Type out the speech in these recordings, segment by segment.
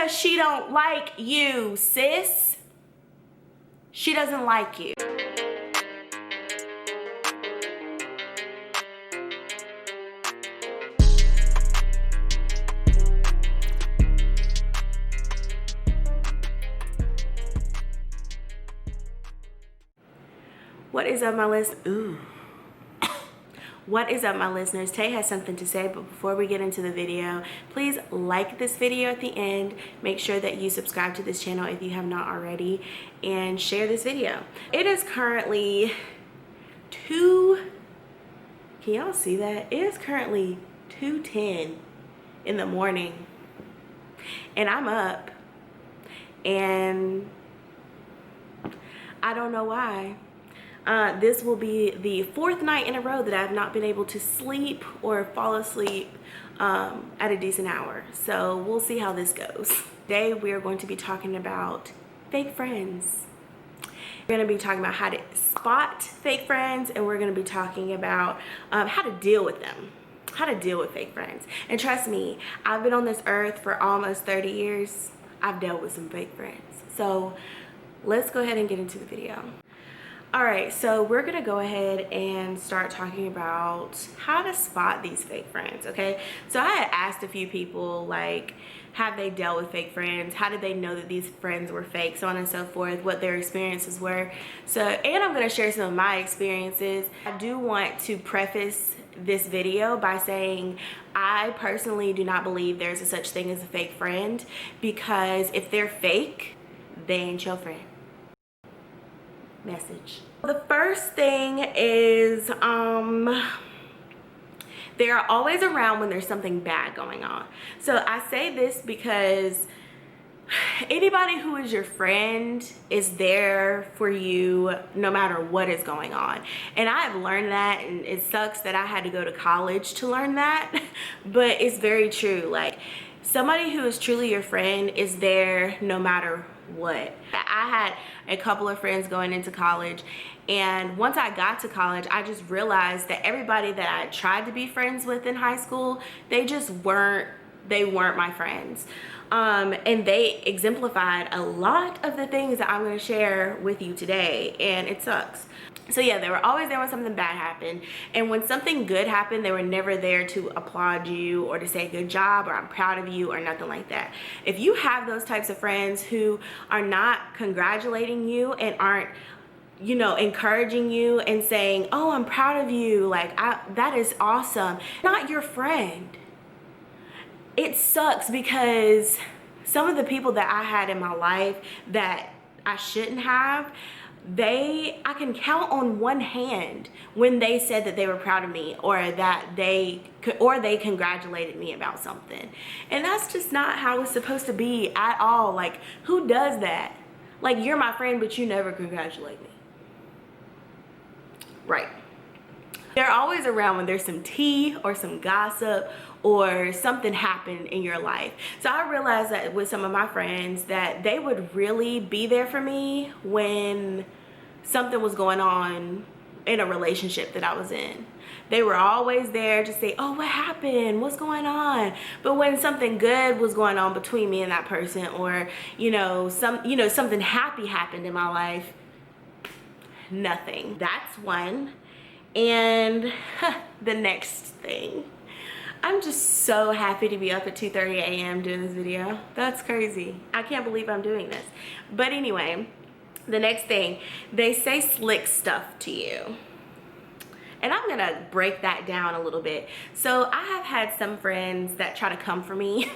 Because she don't like you, sis. She doesn't like you. What is up, my What is up, my listeners? Tay has something to say, but before we get into the video, please like this video at the end. Make sure that you subscribe to this channel if you have not already, and share this video. It is currently can y'all see that? It is currently 2:10 in the morning, and I'm up, and I don't know why. This will be the 4th night in a row that I've not been able to sleep or fall asleep at a decent hour. So we'll see how this goes. Today we are going to be talking about fake friends. We're going to be talking about how to spot fake friends, and we're going to be talking about how to deal with them. How to deal with fake friends. And trust me, I've been on this earth for almost 30 years. I've dealt with some fake friends. So let's go ahead and get into the video. Alright, so we're gonna go ahead and start talking about how to spot these fake friends, okay? So I had asked a few people, like, have they dealt with fake friends? How did they know that these friends were fake? So on and so forth, what their experiences were. So, and I'm gonna share some of my experiences. I do want to preface this video by saying I personally do not believe there's a such thing as a fake friend, because if they're fake, they ain't your friend. Message. The first thing is they're always around when there's something bad going on. So I say this because anybody who is your friend is there for you no matter what is going on. And I've learned that, and it sucks that I had to go to college to learn that, but it's very true. Like, somebody who is truly your friend is there no matter what. I had a couple of friends going into college, and once I got to college, I just realized that everybody that I tried to be friends with in high school, they weren't my friends. And they exemplified a lot of the things that I'm going to share with you today, and it sucks. So yeah, they were always there when something bad happened, and when something good happened, they were never there to applaud you or to say good job or I'm proud of you or nothing like that. If you have those types of friends who are not congratulating you and aren't, you know, encouraging you and saying, oh, I'm proud of you, like, that is awesome, not your friend. It sucks, because some of the people that I had in my life that I shouldn't have, I can count on one hand when they said that they were proud of me, or that they congratulated me about something. And that's just not how it's supposed to be at all. Like, who does that? Like, you're my friend, but you never congratulate me. Right. They're always around when there's some tea or some gossip or something happened in your life. So I realized that with some of my friends, that they would really be there for me when something was going on in a relationship that I was in. They were always there to say, oh, what happened? What's going on? But when something good was going on between me and that person, or, something happy happened in my life, nothing. That's one. And the next thing, I'm just so happy to be up at 2:30 a.m. doing this video. That's crazy. I can't believe I'm doing this. But anyway, the next thing, they say slick stuff to you. And I'm gonna break that down a little bit. So I have had some friends that try to come for me.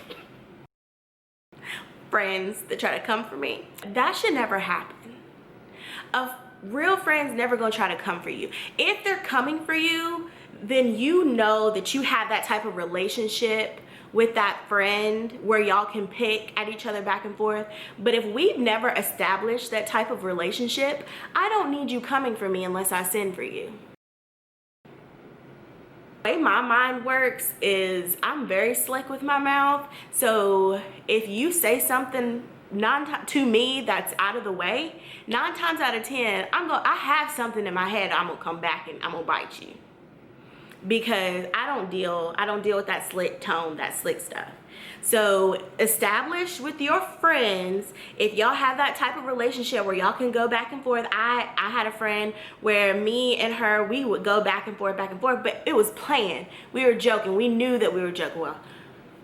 Friends that try to come for me. That should never happen. Real friends never gonna try to come for you. If they're coming for you, then you know that you have that type of relationship with that friend where y'all can pick at each other back and forth. But if we've never established that type of relationship, I don't need you coming for me unless I send for you. The way my mind works is I'm very slick with my mouth. So if you say something to me that's out of the way, 9 times out of 10, I have something in my head, I'm gonna come back and I'm gonna bite you. Because I don't deal with that slick tone, that slick stuff. So establish with your friends, if y'all have that type of relationship where y'all can go back and forth. I had a friend where me and her, we would go back and forth, but it was planned. We were joking. We knew that we were joking. Well,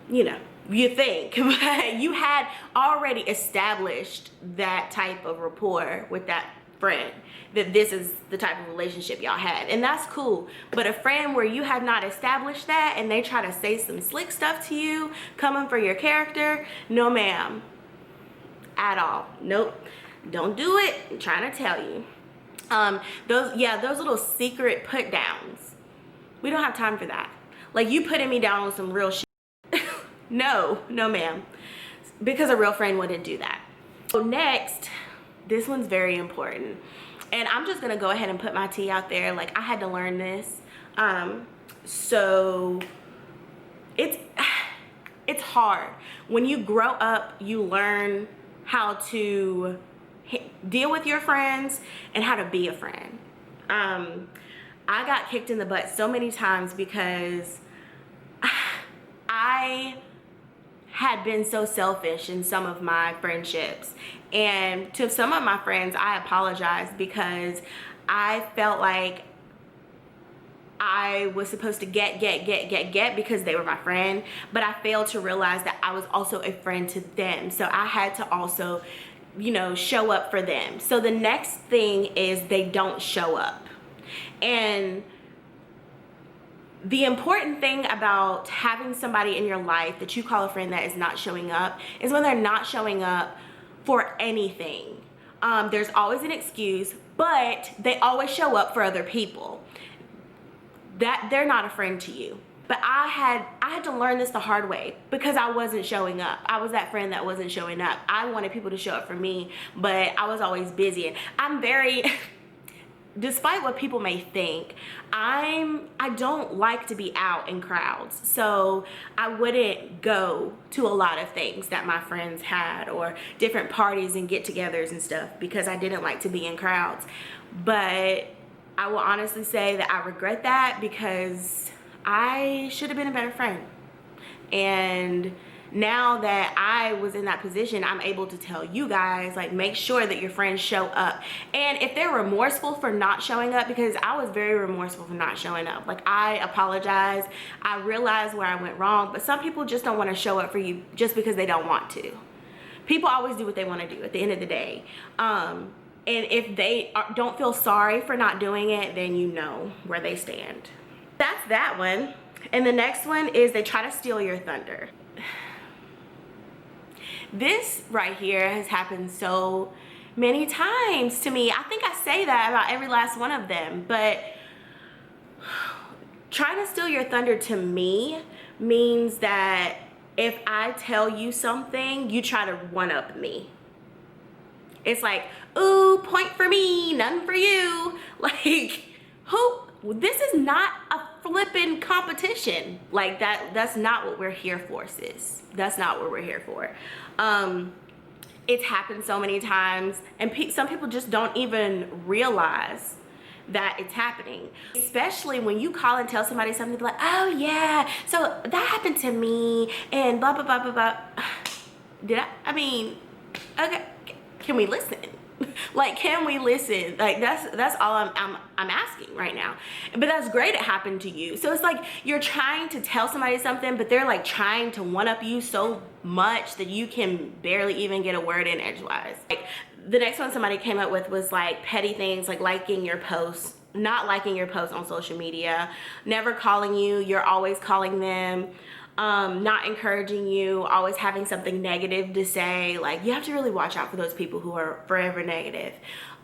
you know, you think, but you had already established that type of rapport with that friend, that this is the type of relationship y'all had, and that's cool. But a friend where you have not established that and they try to say some slick stuff to you coming for your character, no ma'am, at all. Nope, don't do it. I'm trying to tell you. Those little secret put downs, we don't have time for that. Like, you putting me down on some real shit. No ma'am, because a real friend wouldn't do that. So next, this one's very important, and I'm just gonna go ahead and put my tea out there. Like, I had to learn this. So it's hard. When you grow up, you learn how to deal with your friends and how to be a friend. I got kicked in the butt so many times because I had been so selfish in some of my friendships, and to some of my friends I apologized because I felt like I was supposed to get because they were my friend, but I failed to realize that I was also a friend to them. So I had to also, you know, show up for them. So the next thing is they don't show up. And the important thing about having somebody in your life that you call a friend that is not showing up is when they're not showing up for anything. There's always an excuse, but they always show up for other people. That they're not a friend to you. But I had to learn this the hard way because I wasn't showing up. I was that friend that wasn't showing up. I wanted people to show up for me, but I was always busy. And I'm very despite what people may think, I don't like to be out in crowds. So I wouldn't go to a lot of things that my friends had, or different parties and get-togethers and stuff, because I didn't like to be in crowds. But I will honestly say that I regret that, because I should have been a better friend. And now that I was in that position, I'm able to tell you guys, like, make sure that your friends show up. And if they're remorseful for not showing up, because I was very remorseful for not showing up. Like, I apologize. I realized where I went wrong, but some people just don't want to show up for you just because they don't want to. People always do what they want to do at the end of the day. And if they don't feel sorry for not doing it, then you know where they stand. That's that one. And the next one is they try to steal your thunder. This right here has happened so many times to me. I think I say that about every last one of them, but trying to steal your thunder to me means that if I tell you something, you try to one-up me. It's like, ooh, point for me, none for you. Like, who? This is not a flipping competition. Like, that's not what we're here for, sis. That's not what we're here for. It's happened so many times, and some people just don't even realize that it's happening. Especially when you call and tell somebody something, like, oh yeah, so that happened to me, and blah, blah, blah, blah, blah. I mean, okay, can we listen? Like, can we listen? Like, that's all I'm asking right now. But that's great, it happened to you. So it's like you're trying to tell somebody something, but they're like trying to one-up you so much that you can barely even get a word in edgewise. Like, the next one somebody came up with was like petty things, like liking your posts, not liking your posts on social media, never calling you, you're always calling them, not encouraging you, always having something negative to say. Like, you have to really watch out for those people who are forever negative.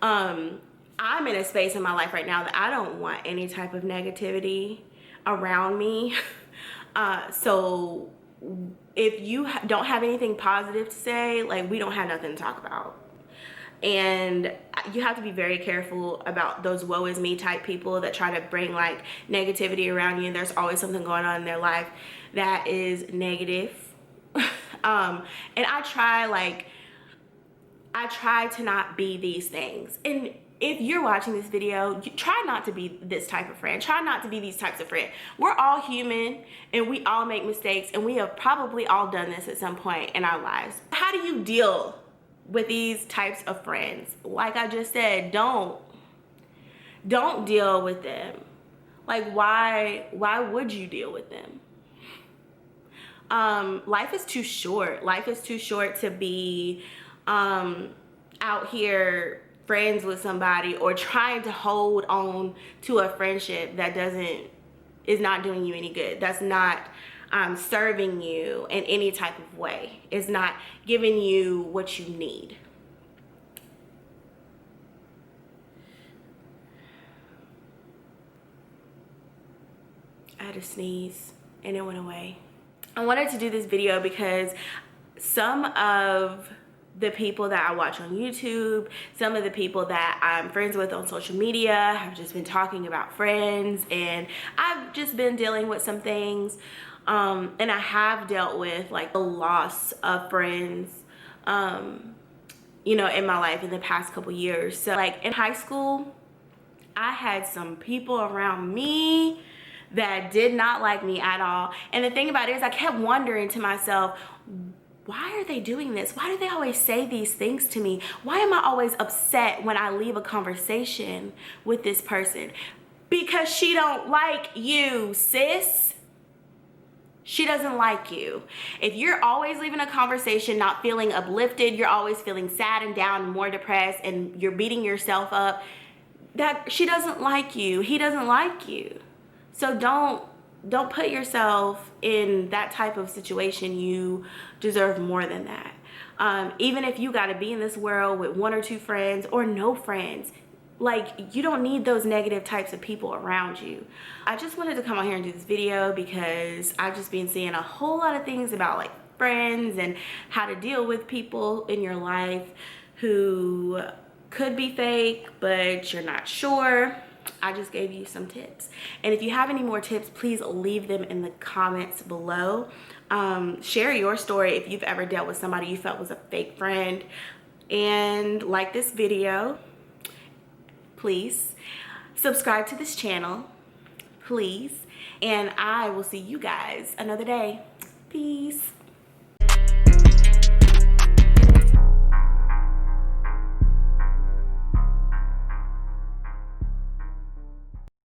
I'm in a space in my life right now that I don't want any type of negativity around me. So if you don't have anything positive to say, like, we don't have nothing to talk about. And you have to be very careful about those woe is me type people that try to bring like negativity around you, and there's always something going on in their life that is negative. And I try to not be these things. And if you're watching this video, try not to be this type of friend. Try not to be these types of friends. We're all human and we all make mistakes, and we have probably all done this at some point in our lives. How do you deal with these types of friends? Like I just said, don't deal with them. Like, why would you deal with them? Life is too short. Life is too short to be out here friends with somebody or trying to hold on to a friendship that is not doing you any good. That's not serving you in any type of way. It's not giving you what you need. I had to sneeze and it went away. I wanted to do this video because some of the people that I watch on YouTube, some of the people that I'm friends with on social media have just been talking about friends, and I've just been dealing with some things, and I have dealt with like the loss of friends, you know, in my life in the past couple years. So like in high school, I had some people around me that did not like me at all. And the thing about it is I kept wondering to myself, why are they doing this? Why do they always say these things to me? Why am I always upset when I leave a conversation with this person? Because she don't like you, sis. She doesn't like you. If you're always leaving a conversation not feeling uplifted, you're always feeling sad and down and more depressed, and you're beating yourself up, that she doesn't like you. He doesn't like you. So don't put yourself in that type of situation. You deserve more than that. Even if you got to be in this world with one or two friends or no friends, like, you don't need those negative types of people around you. I just wanted to come on here and do this video because I've just been seeing a whole lot of things about like friends and how to deal with people in your life who could be fake, but you're not sure. I just gave you some tips, and if you have any more tips, please leave them in the comments below. Share your story if you've ever dealt with somebody you felt was a fake friend, and like this video. Please subscribe to this channel, please, and I will see you guys another day. Peace.